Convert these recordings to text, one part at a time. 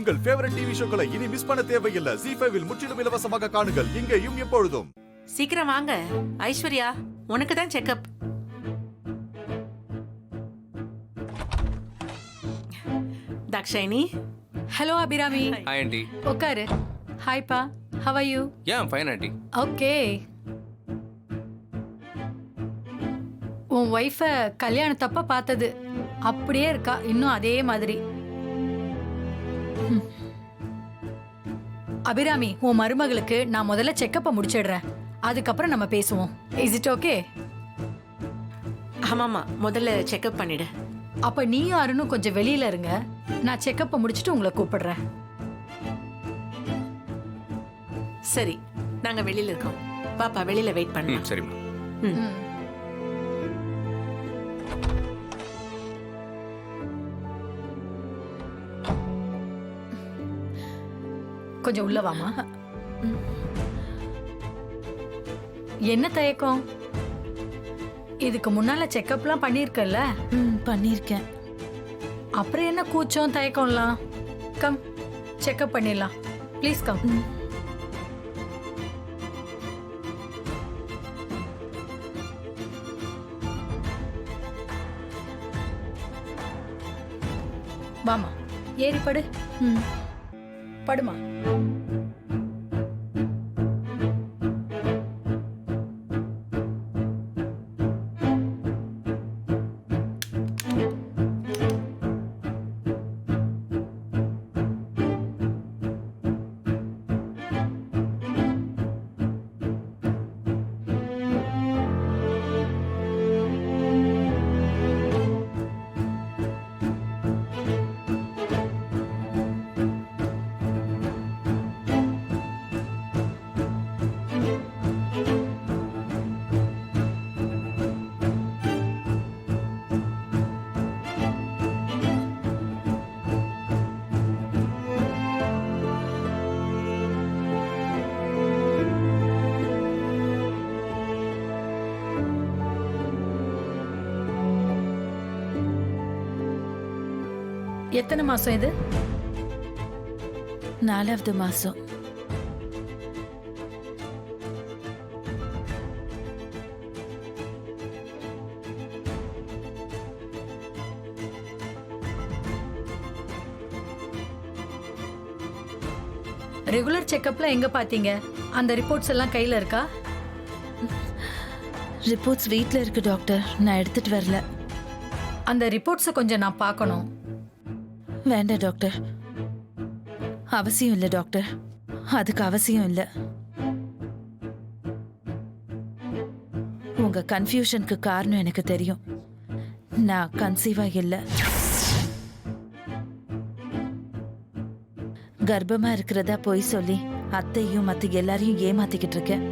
உங்கள் favourite TV ஷோக்களை இனி miss பண்ண தேவையில்லை. ZEE5 இல் முற்றிலும் இலவசமாக காணுங்கள், இங்கேயும் எப்பொழுதும். சீக்கிரம் வாங்க ஐஸ்வர்யா, உனக்கு தான் checkup. Dakshayini. Hello Abirami. Hi aunty. உட்காரு. ஹாய் பா, how are you? Yeah I'm fine aunty. Okay. உன் ஒய்ஃபை கல்யாணத்தப்ப பார்த்தது அப்படியே இருக்கா, இன்னும் அதே மாதிரி. அபிராமி, உன் மருமகளுக்கு நான் முதல்ல செக்கப்பை முடிச்சிடுறேன், அதுக்கப்புறம் நம்ம பேசுவோம். Is it okay? ஆமாமா, முதல்ல செக்கப் பண்ணிடு. அப்ப நீயும் அருணும் கொஞ்சம் வெளியில இருங்க, நான் செக்கப்பை முடிச்சிட்டு உங்களை கூப்பிடுறேன். சரி, நாங்க வெளியில இருக்கோம். பாப்பா வெளியில வெயிட் பண்ணலாம். சரிம்மா. கொஞ்சம் உள்ள வாமா. என்ன தயக்கம்? இதுக்கு முன்னால செக்கப்லாம் பண்ணிருக்கல? பண்ணிருக்கேன். அப்புறம் என்ன கூச்சம் தயக்கம்லாம்? கம், செக்கப் பண்ணிடலாம். Please come. வாமா, ஏறி படு. படுமா. எத்தனை மாசம் இது? 4வது மாசம். ரெகுலர் செக்கப்ல எங்க பாத்தீங்க? அந்த ரிப்போர்ட்ஸ் எல்லாம் கையில இருக்கா? ரிப்போர்ட்ஸ் வீட்ல இருக்கு டாக்டர், நான் எடுத்துட்டு வரல. அந்த ரிப்போர்ட்ஸை கொஞ்சம் நான் பார்க்கணும். வேண்டாம் டாக்டர், அவசியம் இல்லை டாக்டர், அதுக்கு அவசியம் இல்லை. உங்க கன்ஃபியூஷனுக்கு காரணம் எனக்கு தெரியும். நான் கன்சீவா இல்லை, கர்ப்பமா இருக்கிறதா பொய் சொல்லி அத்தையும் மத்த எல்லாரையும் ஏமாத்திக்கிட்டு இருக்கேன்.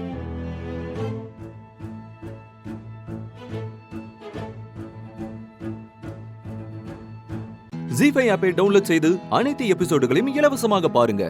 ZEE5 ஆப்பை டவுன்லோட் செய்து அனைத்து எபிசோடுகளையும் இலவசமாக பாருங்க.